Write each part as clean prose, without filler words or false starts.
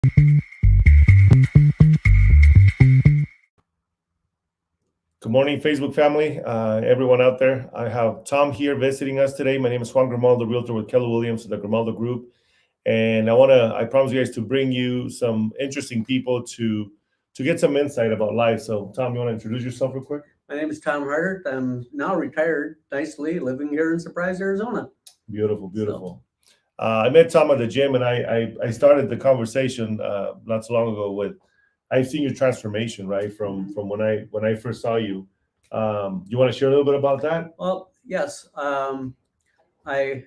Good morning, Facebook family, everyone out there. I have Tom here visiting us today. My name is Juan Grimaldo, realtor with Keller Williams, the Grimaldo Group, and I promise you guys to bring you some interesting people to get some insight about life. So, Tom, you want to introduce yourself real quick? My name is Tom Harder. I'm now retired, nicely, living here in Surprise, Arizona. Beautiful, beautiful. I met Tom at the gym, and I started the conversation not so long ago with I've seen your transformation, right, from when I first saw you. You want to share a little bit about that? Well, yes. I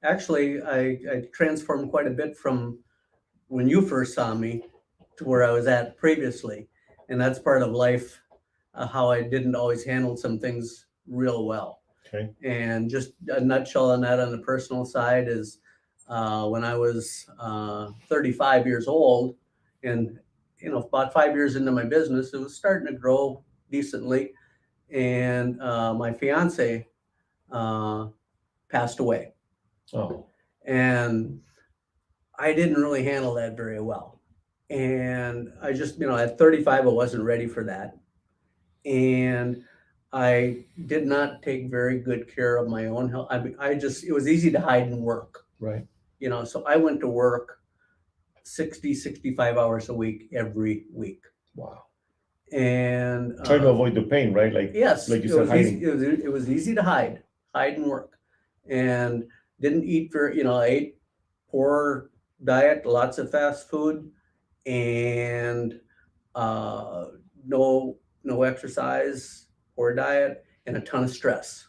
I transformed quite a bit from when you first saw me to where I was at previously, and that's part of life. How I didn't always handle some things real well. Okay. And just a nutshell on that on the personal side is when I was 35 years old, and about 5 years into my business, it was starting to grow decently, and my fiance passed away, Oh, and I didn't really handle that very well. And I just, at 35, I wasn't ready for that. And I did not take very good care of my own health. I mean, it was easy to hide and work, right. so I went to work 60, 65 hours a week every week. Wow. And Trying to avoid the pain, right? Like yes, like you it said, was hiding. easy. It was easy to hide and work, and didn't eat I ate poor diet, lots of fast food, and uh, no exercise, poor diet, and a ton of stress.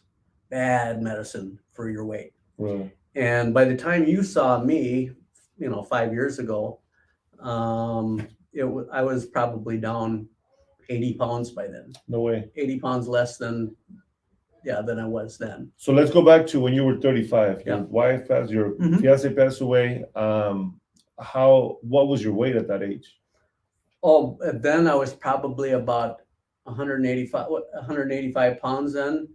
Bad medicine for your weight. Right. And by the time you saw me, 5 years ago, I was probably down 80 pounds by then. No way. 80 pounds less than I was then. So let's go back to when you were 35. Your Yeah. wife passed, your Mhm. fiance passed away. What was your weight at that age? Oh, then I was probably about 185 pounds then,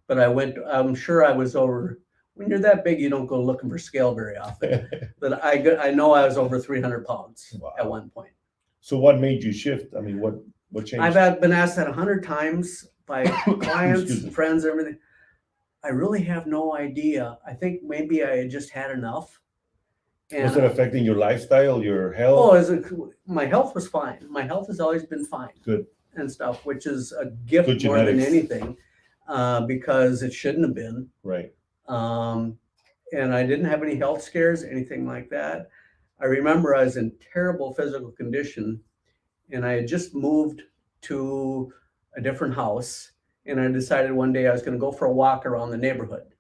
but I'm sure I was over. When you're that big, you don't go looking for scale very often. But I know I was over 300 pounds Wow. at one point. So what made you shift? I mean, what changed? I've been asked that 100 times by clients, Excuse me. friends, everything. I really have no idea. I think maybe I had just had enough. Was it affecting your lifestyle, your health? My health was fine. My health has always been fine. Good. And stuff, which is a gift Good more than genetics. anything, because it shouldn't have been. Right. And I didn't have any health scares, anything like that. I remember I was in terrible physical condition, and I had just moved to a different house, and I decided one day I was going to go for a walk around the neighborhood.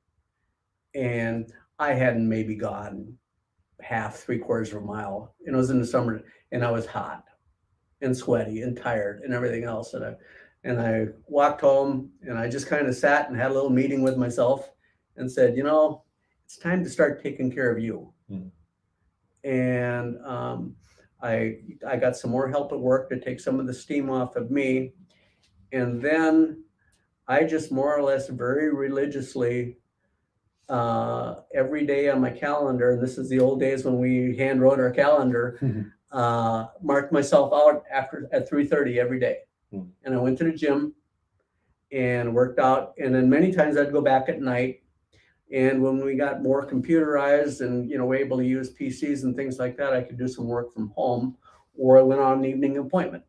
And I hadn't maybe gone half, 3/4 of a mile. And it was in the summer, and I was hot and sweaty and tired and everything else. And I walked home, and I just kind of sat and had a little meeting with myself and said, it's time to start taking care of you. Mm. And I got some more help at work to take some of the steam off of me. And then I just more or less very religiously every day on my calendar, and this is the old days when we hand wrote our calendar, marked myself out at 3:30 every day. Hmm. And I went to the gym and worked out. And then many times I'd go back at night. And when we got more computerized and were able to use PCs and things like that, I could do some work from home, or I went on an evening appointment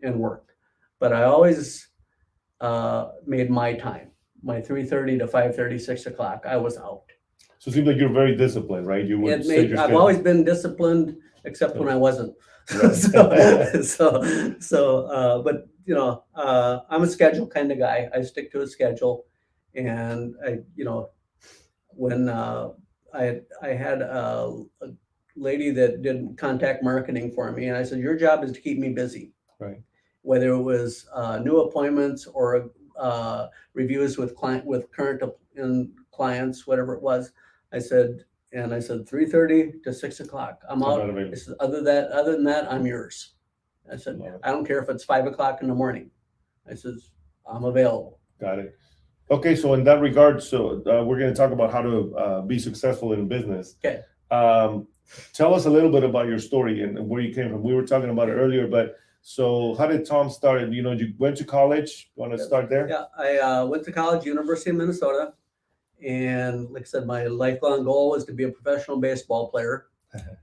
and worked. But I always made my time, my 3:30 to 5:30, 6 o'clock. I was out. So it seems like you're very disciplined, right? You would set your I've schedule. always been disciplined, except when I wasn't. Right. But I'm a schedule kind of guy. I stick to a schedule, and when I had a lady that did contact marketing for me, and I said, your job is to keep me busy. Right. Whether it was new appointments or reviews with current clients, whatever it was. I said 3:30 to 6 o'clock. I'm out. not available. I said, other than that, I'm yours. I said, Love it. I don't care if it's 5 o'clock in the morning. I says, I'm available. Got it. Okay, so in that regard, we're going to talk about how to be successful in business. Okay. tell us a little bit about your story and where you came from. We were talking about it earlier, but so how did Tom start? You know, you went to college. You want to start there? Yeah, I went to college, University of Minnesota, and like I said, my lifelong goal was to be a professional baseball player.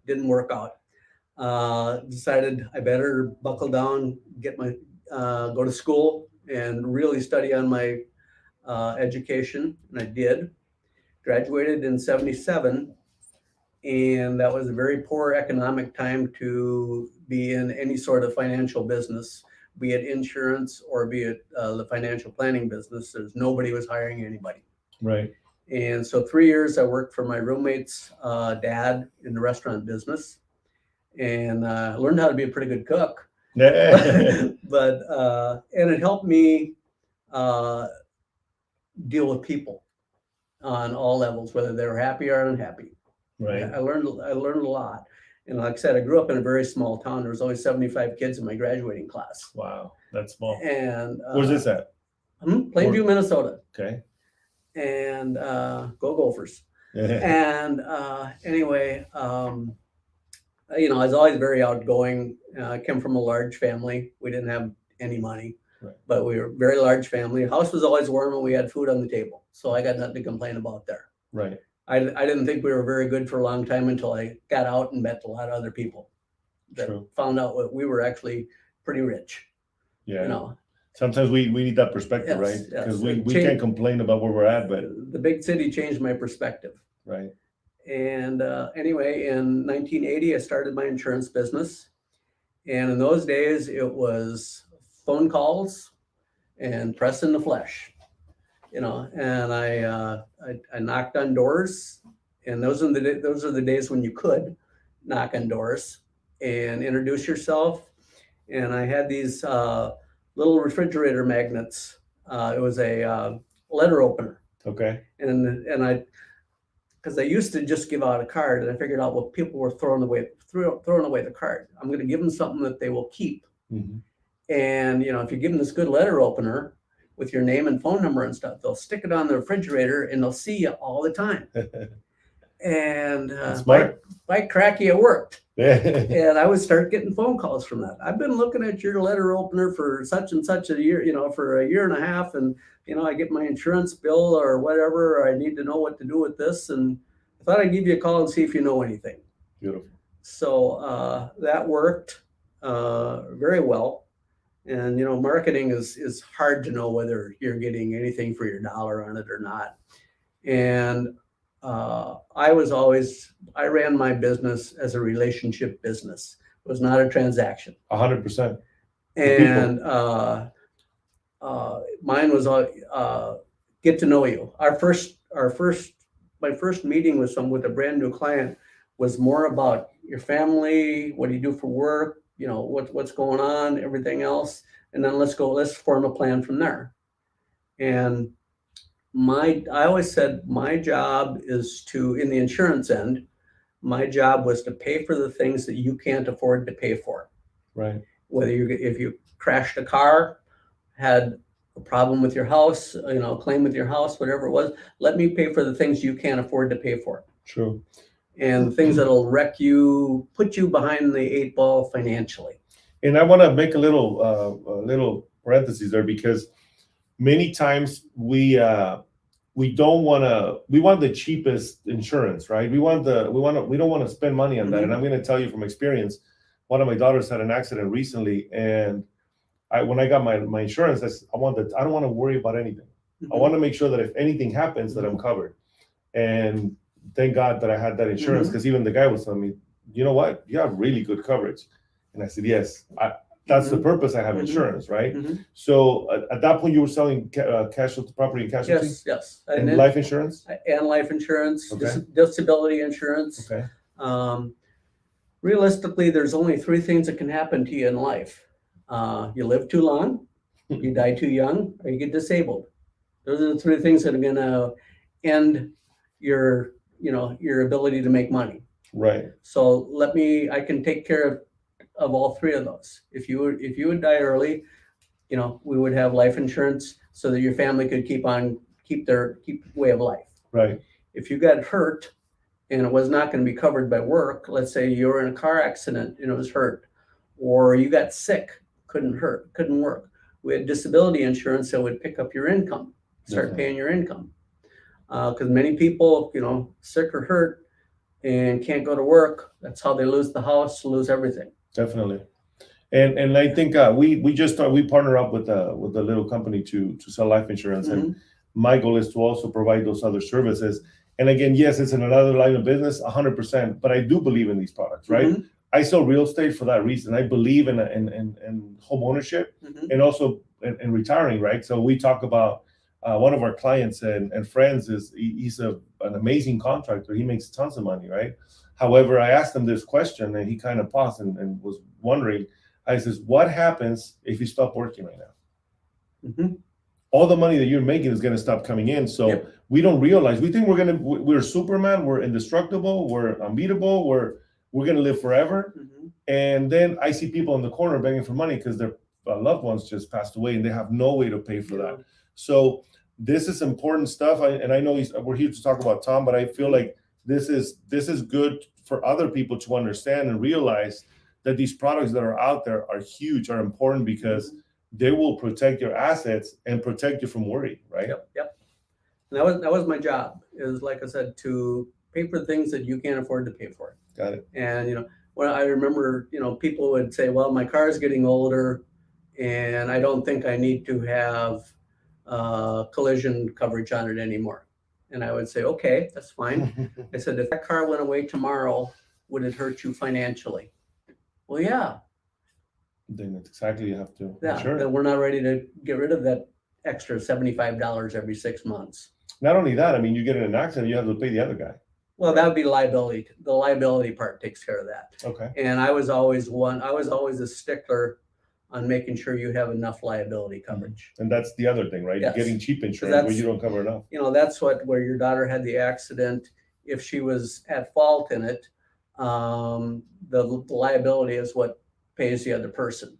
Didn't work out. Decided I better buckle down, get my go to school, and really study on my education, and I did. Graduated in '77, and that was a very poor economic time to be in any sort of financial business, be it insurance or be it the financial planning business. There's nobody was hiring anybody. Right. And so 3 years I worked for my roommate's dad in the restaurant business, and learned how to be a pretty good cook. But and it helped me deal with people on all levels, whether they were happy or unhappy. Right. I learned a lot. And like I said, I grew up in a very small town. There was only 75 kids in my graduating class. Wow, that's small. And Where's this at? Plainview, Minnesota. Okay. And go Gophers. And anyway, you know, I was always very outgoing. I came from a large family. We didn't have any money, right, but we were a very large family. The house was always warm and we had food on the table. So I got nothing to complain about there. Right. I didn't think we were very good for a long time until I got out and met a lot of other people that found out that we were actually pretty rich. Yeah. You know, sometimes we need that perspective, yes, right? Because yes. we can't complain about where we're at, but the big city changed my perspective. right. And anyway, in 1980, I started my insurance business. And in those days, it was phone calls and press in the flesh, you know. And I knocked on doors, and those are the days when you could knock on doors and introduce yourself. And I had these little refrigerator magnets. It was a letter opener. Okay. And I, because I used to just give out a card, and I figured out what people were throwing away the card. I'm going to give them something that they will keep. Mm-hmm. And you know, if you give them this good letter opener with your name and phone number and stuff, they'll stick it on the refrigerator and they'll see you all the time. And by cracky, it worked. And I would start getting phone calls from that. I've been looking at your letter opener for such and such a year, you know, for a year and a half, and you know, I get my insurance bill or whatever, or I need to know what to do with this, and I thought I'd give you a call and see if you know anything. Beautiful. So that worked very well. And you know, marketing is hard to know whether you're getting anything for your dollar on it or not. And I ran my business as a relationship business. It was not a transaction. 100%. And mine was get to know you. My first meeting with a brand new client was more about your family, what do you do for work, you know, what's going on, everything else, and then let's form a plan from there. And I always said my job is to, in the insurance end, my job was to pay for the things that you can't afford to pay for. Right. Whether if you crashed a car, had a problem with your house, you know, claim with your house, whatever it was, let me pay for the things you can't afford to pay for. True. And things that'll wreck you, put you behind the 8 ball financially. And I want to make a little parentheses there, because many times we want the cheapest insurance, right? We don't want to spend money on that. Mm-hmm. And I'm going to tell you from experience, one of my daughters had an accident recently, and when I got my insurance, I don't want to worry about anything. Mm-hmm. I want to make sure that if anything happens, that I'm covered. And thank God that I had that insurance, because even the guy was telling me, you know what, you have really good coverage. And I said, yes, that's the purpose I have insurance, right? Mm-hmm. So at that point, you were selling casualty, property and casualty? Yes. And life insurance? And life insurance, okay. Disability insurance. Okay. Realistically, there's only 3 things that can happen to you in life. You live too long, you die too young, or you get disabled. Those are the 3 things that are going to end your ability to make money. Right. So I can take care of all 3 of those. If you would die early, you know, we would have life insurance so that your family could keep way of life. Right. If you got hurt and it was not going to be covered by work, let's say you were in a car accident and it was hurt, or you got sick, couldn't work. We had disability insurance that would pick up your income, start Definitely. paying your income. Because many people, sick or hurt and can't go to work, that's how they lose the house, lose everything. Definitely. And I think we partner up with a little company to sell life insurance, and my goal is to also provide those other services. And again, yes, it's in another line of business, 100%, but I do believe in these products, right? Mhm. I sell real estate for that reason. I believe in home ownership Mhm. and also in retiring, right? So we talk about one of our clients and friends he's an amazing contractor. He makes tons of money, right? However, I asked him this question and he kind of paused and was wondering. I says, what happens if you stop working right now? Mhm. All the money that you're making is going to stop coming in. So Yep. we don't realize. We think we're Superman, we're indestructible, we're unbeatable, we're going to live forever. Mhm. And then I see people in the corner begging for money because their loved ones just passed away and they have no way to pay for that. So this is important stuff. And I know we're here to talk about Tom, but I feel like this is good for other people to understand and realize that these products that are out there are huge, are important, because they will protect your assets and protect you from worry, right? Yep. And that was my job, is, like I said, to pay for things that you can't afford to pay for. Got it. And when I remember, people would say, "Well, my car is getting older, and I don't think I need to have collision coverage on it anymore." And I would say, "Okay, that's fine." I said, "If that car went away tomorrow, would it hurt you financially?" Well, yeah. Then that's exactly you have to. Yeah, Sure. then we're not ready to get rid of that extra $75 every 6 months. Not only that, I mean, you get in an accident, you have to pay the other guy. Well, that would be liability. The liability part takes care of that. Okay. And I was always a stickler on making sure you have enough liability coverage. And that's the other thing, right? Yes. Getting cheap insurance where you don't cover enough. That's where your daughter had the accident. If she was at fault in it, the liability is what pays the other person,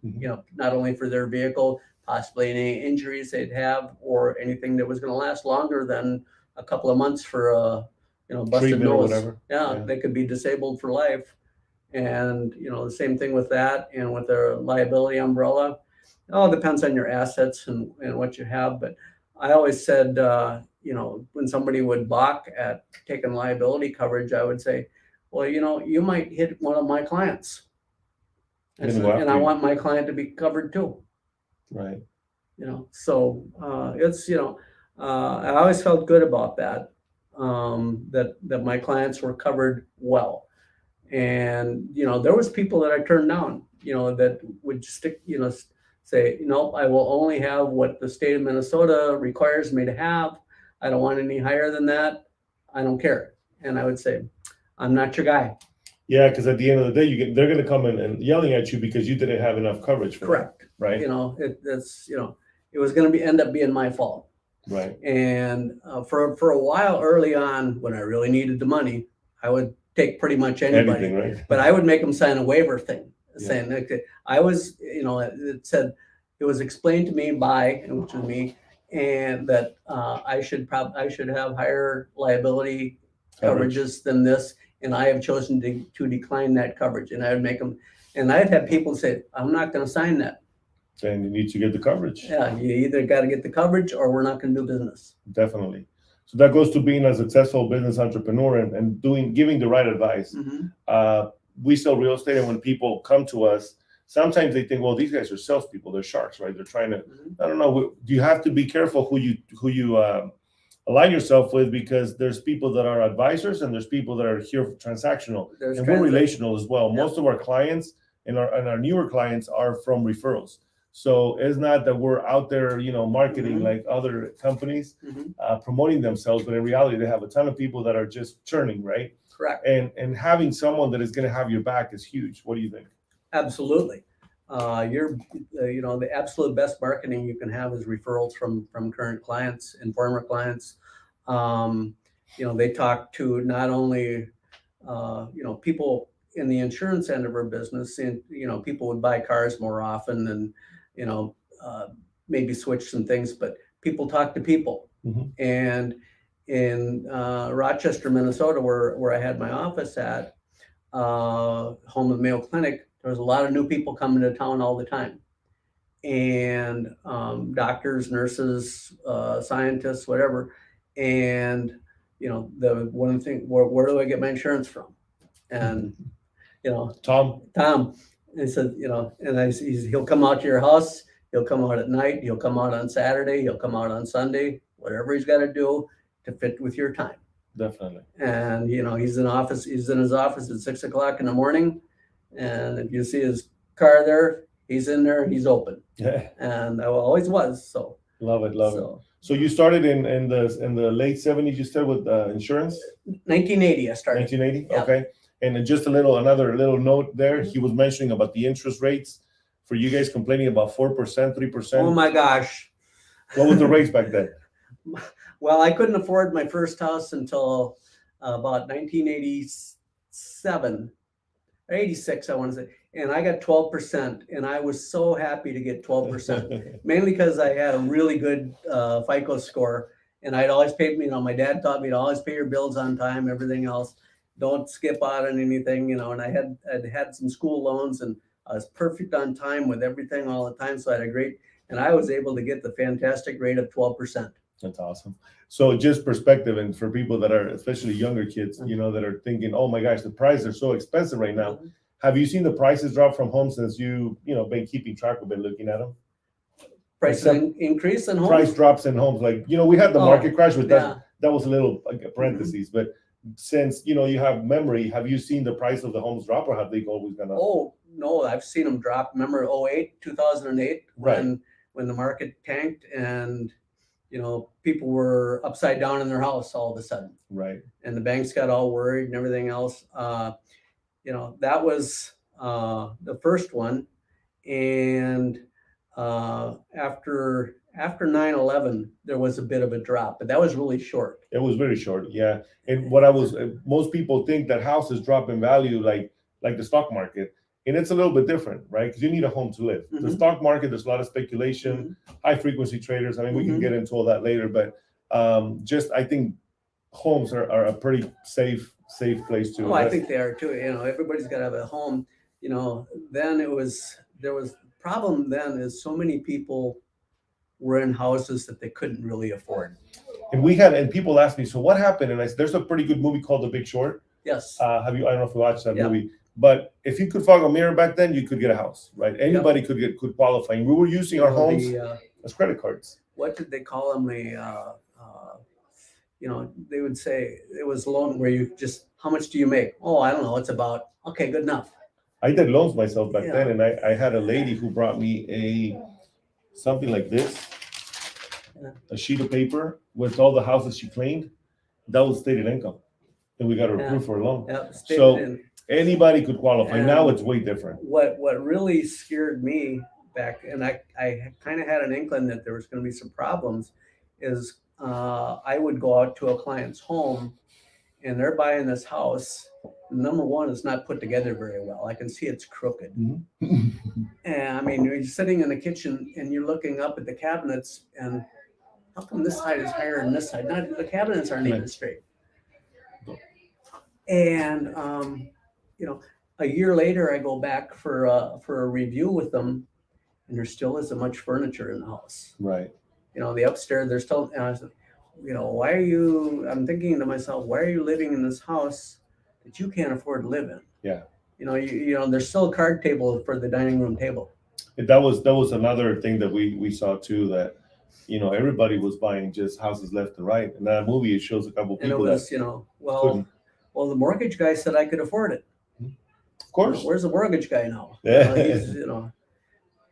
not only for their vehicle, possibly any injuries they'd have, or anything that was going to last longer than a couple of months for a busted Treatment or nose. whatever. Yeah, they could be disabled for life. And the same thing with that, and with their liability umbrella. It all depends on your assets and what you have. But I always said, when somebody would balk at taking liability coverage, I would say, well, you might hit one of my clients. And I want my client to be covered too. Right. So it's, I always felt good about that, that my clients were covered well. And, there was people that I turned down, that would say, I will only have what the state of Minnesota requires me to have. I don't want any higher than that. I don't care. And I would say, I'm not your guy. Yeah, because at the end of the day, they're going to come in and yelling at you because you didn't have enough coverage for Correct. them, right? It was going to end up being my fault. Right. And for a while early on, when I really needed the money, I would take pretty much anybody. Anything, right? But I would make them sign a waiver thing, saying that it said, it was explained to me which was me, and that I should have higher liability coverages than this, and I have chosen to decline that coverage. And I would make them, and I'd have people say, I'm not going to sign that. Then you need to get the coverage. Yeah, you either got to get the coverage or we're not going to do business. Definitely. So that goes to being a successful business entrepreneur and giving the right advice. Mm-hmm. We sell real estate, and when people come to us, sometimes they think, well, these guys are salespeople. They're sharks, right? They're trying to, I don't know. You have to be careful who you align yourself with, because there's people that are advisors and there's people that are here for transactional. And we're relational as well. Most of our clients and our newer clients are from referrals. So it's not that we're out there, marketing like other companies, promoting themselves, but in reality, they have a ton of people that are just churning, right? Correct. And having someone that is going to have your back is huge. What do you think? Absolutely. The absolute best marketing you can have is referrals from current clients and former clients. They talk to not only, people in the insurance end of our business, and, people would buy cars more often and, maybe switch some things, but people talk to people. And in Rochester, Minnesota, where I had my office at, home of Mayo Clinic, there was a lot of new people coming to town all the time. And doctors, nurses, scientists, whatever. And, the one thing, where do I get my insurance from? And, Tom. And he said, and he'll come out to your house. He'll come out at night. He'll come out on Saturday. He'll come out on Sunday, whatever he's got to do to fit with your time. Definitely. And, he's in his office at 6 o'clock in the morning. And if you see his car there, he's in there, he's open. Yeah. And I always was. So love it. So you started in the late 70s, you started with insurance? 1980 I started. 1980? Yeah. Okay. And then just another little note there. He was mentioning about the interest rates for you guys complaining about 4%, 3%. Oh my gosh. What was the rates back then? Well, I couldn't afford my first house until about 1987, 86, I want to say. And I got 12%, and I was so happy to get 12%, mainly because I had a really good FICO score, and I'd always paid, my dad taught me to always pay your bills on time, everything else. Don't skip out on anything, and I'd had some school loans, and I was perfect on time with everything all the time. So I had and I was able to get the fantastic rate of 12%. That's awesome. So just perspective, and for people that are, especially younger kids, that are thinking, oh my gosh, the prices are so expensive right now. Mm-hmm. Have you seen the prices drop from homes since you've been keeping track of it, looking at them? Price increase in homes? Price drops in homes. Like, we had the market crash, but that was a little like a parentheses. Mm-hmm. But since, you have memory, have you seen the price of the homes drop, or have they always gone up? Oh, no, I've seen them drop. Remember 2008, right. when the market tanked and, people were upside down in their house all of a sudden. Right. And the banks got all worried and everything else. That was the first one. And after 9/11, there was a bit of a drop, but that was really short. It was very short, yeah. And most people think that houses drop in value like the stock market, and it's a little bit different, right? Because you need a home to live. Mm-hmm. The stock market, there's a lot of speculation, high frequency traders. I mean, we can get into all that later, but I think homes are a pretty safe place to. Oh, I think they are too. Everybody's got to have a home. Then there was problem. Then is so many people were in houses that they couldn't really afford. And people ask me, so what happened? And there's a pretty good movie called The Big Short. Yes. I don't know if you watched that movie, but if you could fog a mirror back then, you could get a house, right? Anybody could qualify. And we were using our homes as credit cards. What did they call them? They would say it was loan where you just, how much do you make? Oh, I don't know. It's about, okay, good enough. I did loans myself back then, and I had a lady who brought me something like this, a sheet of paper with all the houses she cleaned. That was stated income, and we got her approved for a loan. So anybody could qualify. And now it's way different. What really scared me back, and I kind of had an inkling that there was going to be some problems, is I would go out to a client's home, and they're buying this house. Number one, it's not put together very well. I can see it's crooked. Mm-hmm. And I mean, you're sitting in the kitchen and you're looking up at the cabinets, and how come this side is higher than this side? Not the cabinets aren't even straight. And a year later, I go back for a review with them, and there still isn't much furniture in the house. Right. The upstairs, there's still. And I said, why are you? I'm thinking to myself, why are you living in this house that you can't afford to live in? Yeah. There's still a card table for the dining room table. That was another thing that we saw too, that everybody was buying just houses left and right. In that movie, it shows a couple people well, the mortgage guy said I could afford it. Of course. Where's the mortgage guy now?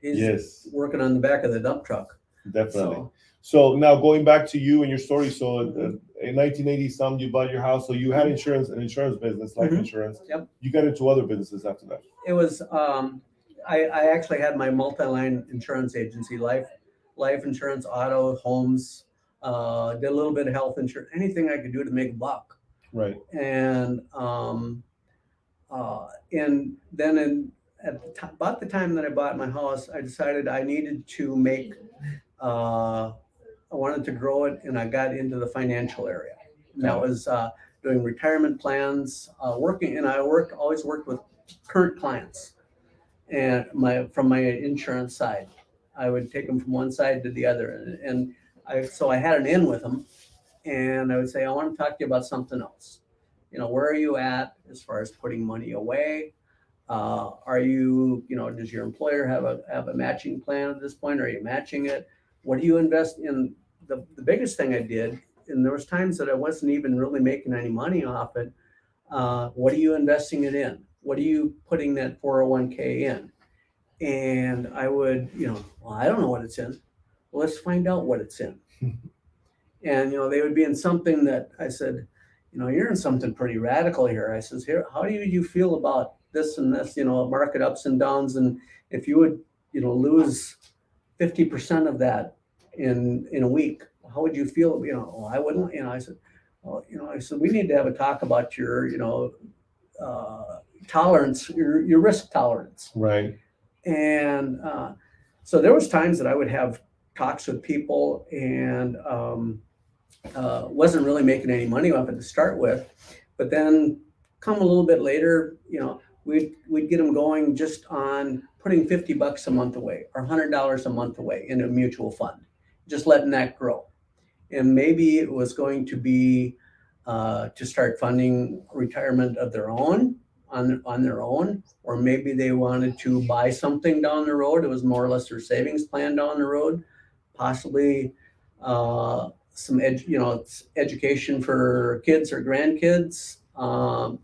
He's working on the back of the dump truck. Definitely. So now going back to you and your story. So in 1980, you bought your house. So you had an insurance business, life insurance. Yep. You got into other businesses after that. It was, I actually had my multi-line insurance agency, life insurance, auto, homes, did a little bit of health insurance, anything I could do to make a buck. Right. And then about the time that I bought my house, I decided I needed to make, I wanted to grow it, and I got into the financial area. And that was doing retirement plans, and I always worked with current clients, and from my insurance side, I would take them from one side to the other, and I had an in with them, and I would say, I want to talk to you about something else. Where are you at as far as putting money away? Are you, does your employer have a matching plan at this point? Are you matching it? What do you invest in? The biggest thing I did, and there was times that I wasn't even really making any money off it. What are you investing it in? What are you putting that 401k in? And I would, well, I don't know what it's in. Well, let's find out what it's in. And, they would be in something that I said, you're in something pretty radical here. I says, here, how do you feel about this and this, market ups and downs? And if you would, lose 50% of that in a week, how would you feel? Well, I wouldn't, I said, well, we need to have a talk about your, tolerance, your risk tolerance. Right. And so there was times that I would have talks with people and wasn't really making any money off it to start with, but then come a little bit later, we'd get them going just on putting $50 a month away or $100 a month away in a mutual fund, just letting that grow. And maybe it was going to be to start funding retirement of their own on their own, or maybe they wanted to buy something down the road. It was more or less their savings plan down the road, possibly some education for kids or grandkids,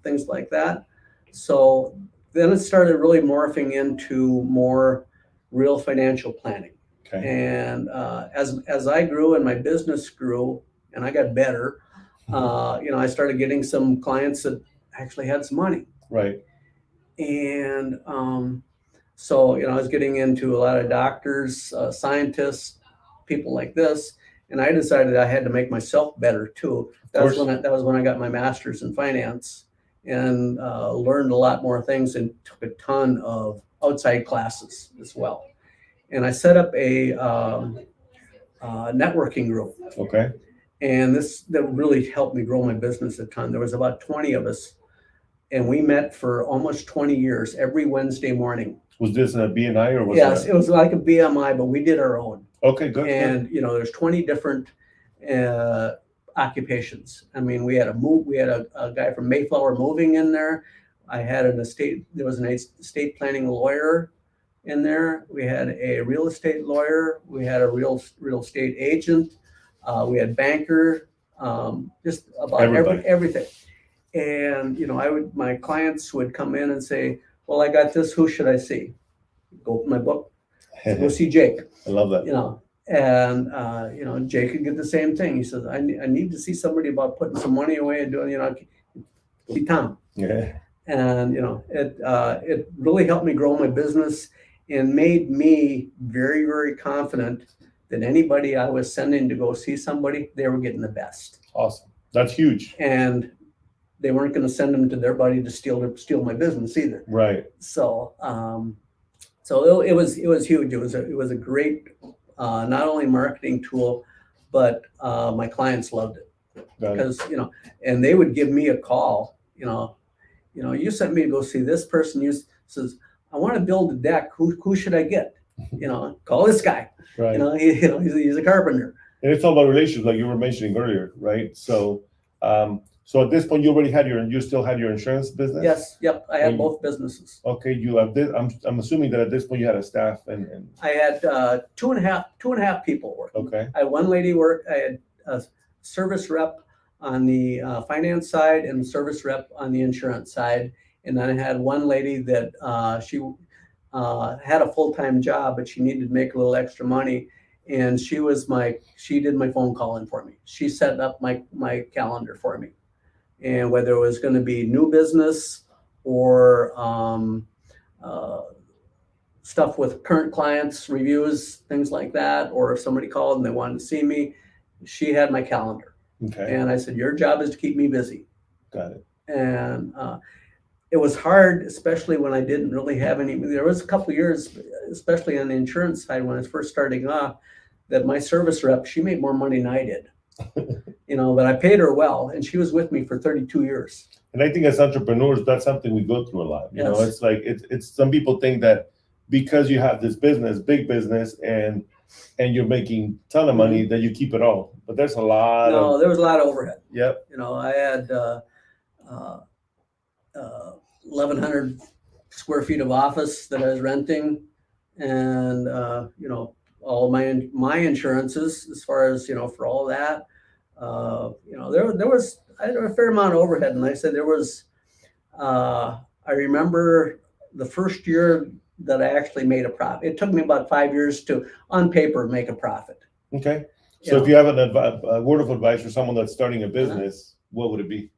things like that. So then it started really morphing into more real financial planning. Okay. And as I grew and my business grew and I got better, I started getting some clients that actually had some money. Right. And so, I was getting into a lot of doctors, scientists, people like this. And I decided I had to make myself better too. That was when I got my master's in finance and learned a lot more things and took a ton of outside classes as well. And I set up a networking group. Okay. And that really helped me grow my business a ton. There was about 20 of us, and we met for almost 20 years every Wednesday morning. Was this a BNI or was Yes, it was like a BMI, but we did our own. Okay, good. And there's 20 different occupations. I mean, we had a guy from Mayflower moving in there. There was an estate planning lawyer in there. We had a real estate lawyer. We had a real estate agent. We had banker, just about everything. And, my clients would come in and say, well, I got this, who should I see? Go open my book, go see Jake. I love that. And, Jake could get the same thing. He says, I need to see somebody about putting some money away and doing, see Tom. Yeah. And, it really helped me grow my business and made me very, very confident that anybody I was sending to go see somebody, they were getting the best. Awesome. That's huge. And they weren't going to send them to their buddy to steal my business either. Right. So, it was huge. It was a great, not only marketing tool, but my clients loved it because, and they would give me a call, you sent me to go see this person. You says, I want to build a deck. Who should I get? Call this guy. Right. He's a carpenter. And it's all about relationships, like you were mentioning earlier, right? So, so at this point, you still had your insurance business? Yes. Yep. I had both businesses. Okay. You have this. I'm assuming that at this point you had a staff and. I had two and a half people working. Okay. I had one lady work. I had a service rep on the finance side and service rep on the insurance side. And then I had one lady that she had a full-time job, but she needed to make a little extra money. And she did my phone calling for me. She set up my calendar for me. And whether it was going to be new business or stuff with current clients, reviews, things like that, or if somebody called and they wanted to see me, she had my calendar. Okay. And I said, your job is to keep me busy. Got it. And it was hard, especially when I didn't really have any. There was a couple of years, especially on the insurance side when I was first starting off, that my service rep, she made more money than I did. But I paid her well, and she was with me for 32 years. And I think as entrepreneurs, that's something we go through a lot. Yes. It's like it's some people think that because you have this business, big business, and you're making a ton of money, that you keep it all. But there's a lot No, there was a lot of overhead. Yep. I had 1,100 square feet of office that I was renting, and all my insurances as far as for all that. There was I had a fair amount of overhead, and like I said, there was. I remember the first year that I actually made a profit. It took me about 5 years to, on paper, make a profit. Okay. So if you have a word of advice for someone that's starting a business, what would it be?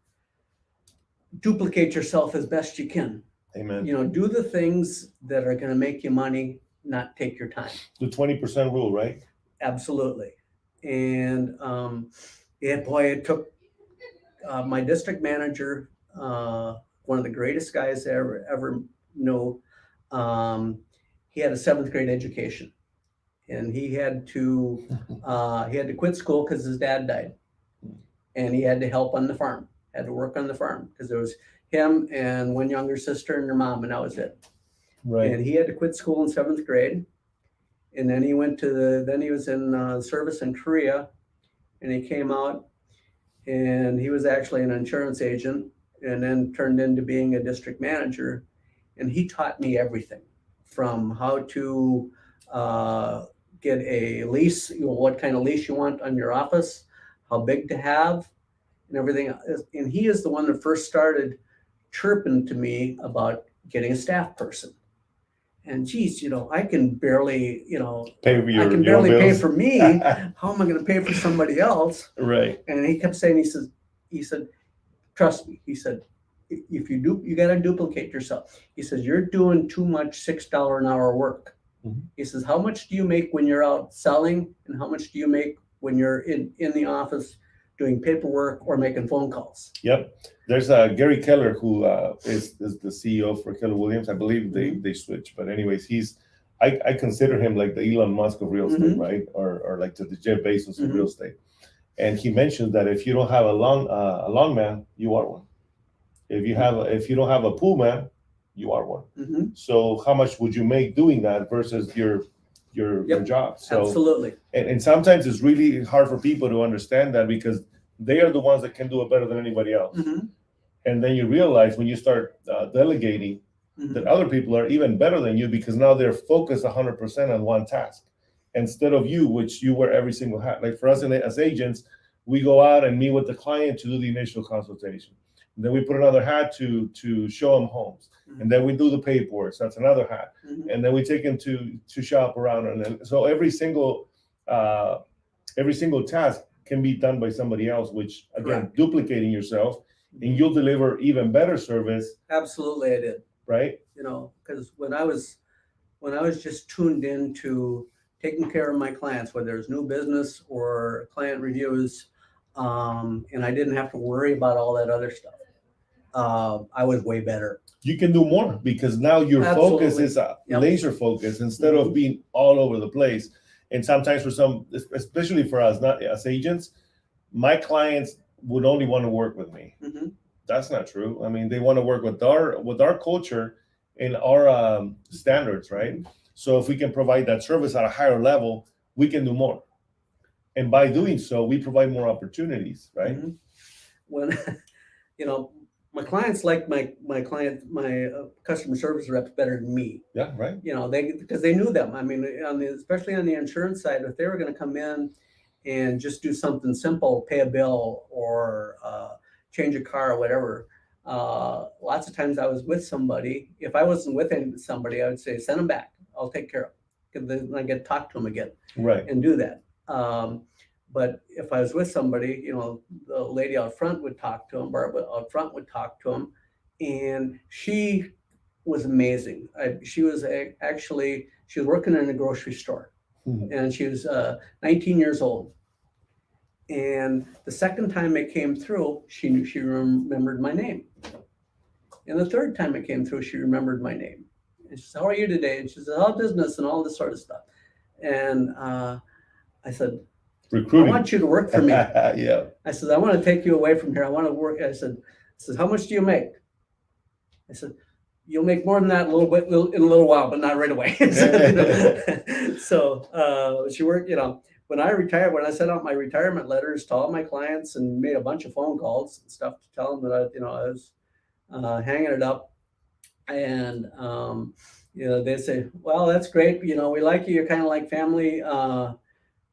Duplicate yourself as best you can. Amen. Do the things that are going to make you money, not take your time. The 20% rule, right? Absolutely. And it took my district manager, one of the greatest guys I ever know. He had a 7th grade education, and he had to quit school because his dad died, and he had to help on the farm, had to work on the farm because there was him and one younger sister and her mom, and that was it. Right. And he had to quit school in 7th grade, and then he went then he was in service in Korea, and he came out, and he was actually an insurance agent, and then turned into being a district manager. And he taught me everything from how to get a lease, what kind of lease you want on your office, how big to have, and everything. And he is the one that first started chirping to me about getting a staff person. And geez, I can barely, pay for I can barely pay for me. How am I going to pay for somebody else? Right. And he kept saying, he said, trust me. He said, if you do, you got to duplicate yourself. He says, you're doing too much $6 an hour work. Mm-hmm. He says, how much do you make when you're out selling? And how much do you make when you're in the office doing paperwork or making phone calls? Yep. There's Gary Keller, who is the CEO for Keller Williams. I believe they switch. But anyways, I consider him like the Elon Musk of real estate, right? Or like the Jeff Bezos of real estate. And he mentioned that if you don't have a lawn man, you are one. If you don't have a pool man, you are one. Mm-hmm. So how much would you make doing that versus your job? So absolutely. And sometimes it's really hard for people to understand that because they are the ones that can do it better than anybody else. Mm-hmm. And then you realize when you start delegating that other people are even better than you because now they're focused 100% on one task instead of you, which you wear every single hat. Like for us as agents, we go out and meet with the client to do the initial consultation. And then we put another hat to show them homes. And then we do the paperwork. So that's another hat. And then we take them to shop around. And then, so every single task can be done by somebody else, which again, duplicating yourself, and you'll deliver even better service. Absolutely, I did. Right? Because when I was just tuned in to taking care of my clients, whether it's new business or client reviews, and I didn't have to worry about all that other stuff, I was way better. You can do more because now your focus is laser focus instead of being all over the place. And sometimes for some, especially for us, not as agents, my clients would only want to work with me. That's not true. I mean, they want to work with our culture and our standards, right? So if we can provide that service at a higher level, we can do more. And by doing so, we provide more opportunities, right? When, my clients like my customer service reps better than me. Yeah, right. Because they knew them. I mean, especially on the insurance side, if they were going to come in and just do something simple, pay a bill or change a car or whatever, lots of times I was with somebody. If I wasn't with somebody, I would say, send them back. I'll take care of them. Because then I get to talk to them again. Right. And do that. But if I was with somebody, the lady out front would talk to him, Barbara out front would talk to him, and she was amazing. She was working in a grocery store, and she was 19 years old. And the second time it came through, she remembered my name. And the third time it came through, she remembered my name. And she said, "How are you today?" And she said, "How business?" and all this sort of stuff. And I said, Recruiting. want you to work for me. Yeah. I said, I want to take you away from here. I want to work. I said, how much do you make? I said, you'll make more than that in a little while, but not right away. So she worked, when I retired, when I sent out my retirement letters to all my clients and made a bunch of phone calls and stuff to tell them that I was hanging it up. And, they say, well, that's great. We like you. You're kind of like family.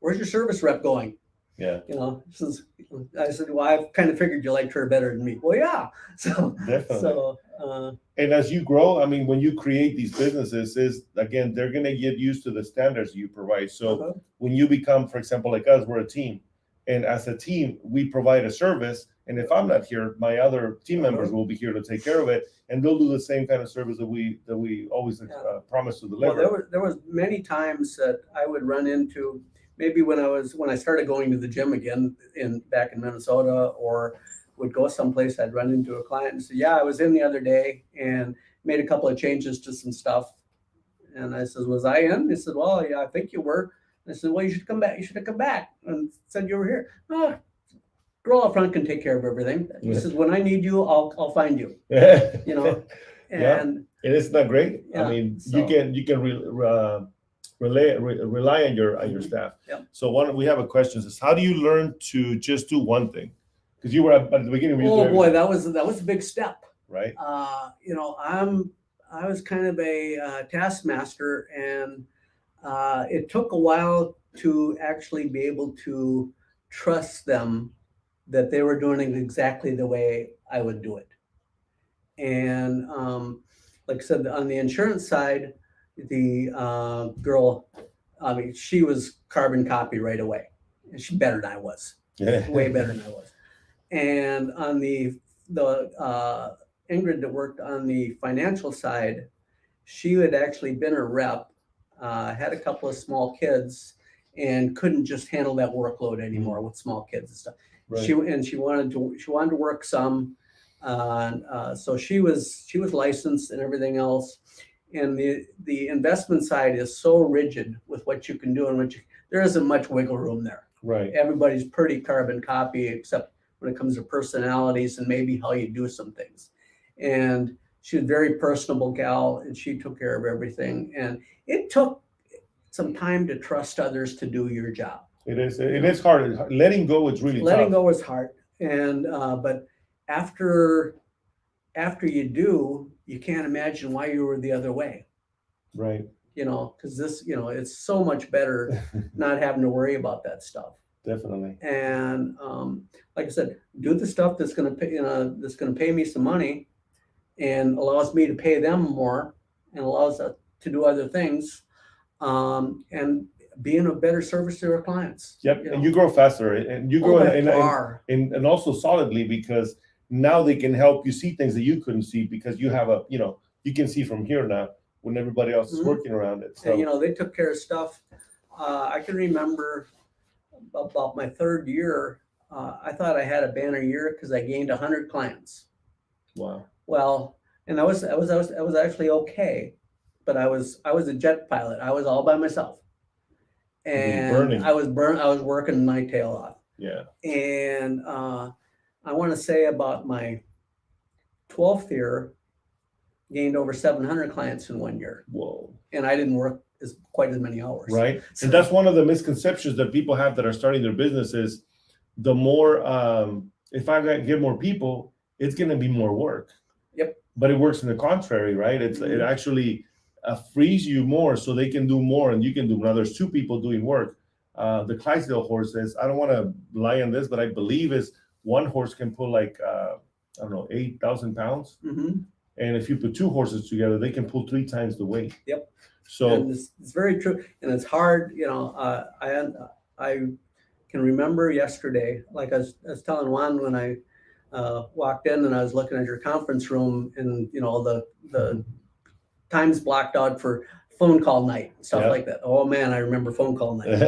Where's your service rep going? Yeah. Since I said, well, I kind of figured you liked her better than me. Well, yeah. So definitely. So, and as you grow, I mean, when you create these businesses, they're going to get used to the standards you provide. So when you become, for example, like us, we're a team, and as a team, we provide a service. And if I'm not here, my other team members will be here to take care of it, and they'll do the same kind of service that we always promise to deliver. Well, there was many times that I would run into. Maybe when I started going to the gym again back in Minnesota, or would go someplace, I'd run into a client and say, yeah, I was in the other day and made a couple of changes to some stuff. And I said, was I in? He said, well, yeah, I think you were. And I said, well, you should come back. You should have come back and said you were here. Oh, girl up front can take care of everything. He says, when I need you, I'll find you. And it's not great. Yeah, I mean, you can rely on your staff. Yeah. So we have a question. Says, how do you learn to just do one thing? Because you were at the beginning. Oh boy, that was a big step. Right. I was kind of a taskmaster, and it took a while to actually be able to trust them that they were doing it exactly the way I would do it. And like I said, on the insurance side, the girl, I mean, she was carbon copy right away. And she better than I was. Way better than I was. And on the Ingrid that worked on the financial side, she had actually been a rep, had a couple of small kids, and couldn't just handle that workload anymore with small kids and stuff. Right. She wanted to work some. So she was licensed and everything else. And the investment side is so rigid with what you can do and there isn't much wiggle room there. Right. Everybody's pretty carbon copy, except when it comes to personalities and maybe how you do some things. And she was a very personable gal, and she took care of everything. And it took some time to trust others to do your job. It is hard. Letting go is really tough. Letting go is hard. And but after you do, you can't imagine why you were the other way. Right. Because this, it's so much better not having to worry about that stuff. Definitely. And like I said, do the stuff that's going to pay me some money and allows me to pay them more and allows us to do other things, and being a better service to our clients. Yep. And you grow faster, and you grow and also solidly, because now they can help you see things that you couldn't see, because you have you can see from here now when everybody else is working around it. So and, they took care of stuff. I can remember about my third year, I thought I had a banner year because I gained 100 clients. Wow. Well, and I was actually okay, but I was a jet pilot. I was all by myself, and I was working my tail off. Yeah. And I want to say about my 12th year, gained over 700 clients in 1 year. Whoa. And I didn't work quite as many hours. Right. So, and that's one of the misconceptions that people have that are starting their businesses. The more, if I get more people, it's going to be more work. Yep. But it works in the contrary, right? It actually frees you more so they can do more and you can do. Now there's two people doing work. The Clydesdale horses, I don't want to lie on this, but I believe is one horse can pull like, 8,000 pounds. Mm-hmm. And if you put two horses together, they can pull 3 times the weight. Yep. So it's very true. And it's hard, I can remember yesterday, like I was telling Juan when I walked in and I was looking at your conference room, and the times blocked out for phone call night, stuff like that. Oh man, I remember phone call night.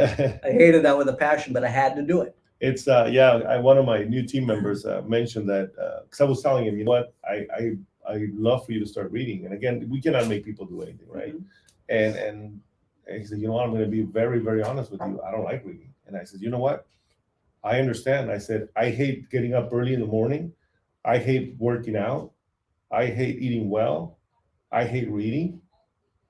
I hated that with a passion, but I had to do it. It's one of my new team members mentioned that, because I was telling him, you know what, I love for you to start reading. And again, we cannot make people do anything, right? Mm-hmm. And he said, you know what, I'm going to be very, very honest with you. I don't like reading. And I said, you know what? I understand. I said, I hate getting up early in the morning. I hate working out. I hate eating well. I hate reading.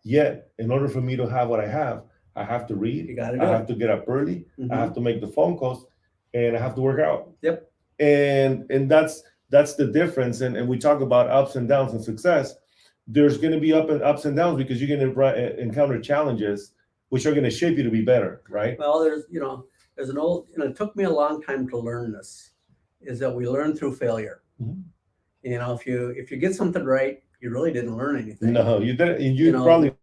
Yet, in order for me to have what I have to read. You got to I do have it. to get up early. Mhm. I have to make the phone calls, and I have to work out. Yep. And that's the difference. And we talk about ups and downs and success. There's going to be ups and downs because you're going to encounter challenges which are going to shape you to be better, right? Well, there's an old, it took me a long time to learn this, is that we learn through failure. Mhm. If you get something right, you really didn't learn anything. No, you didn't. You You know, probably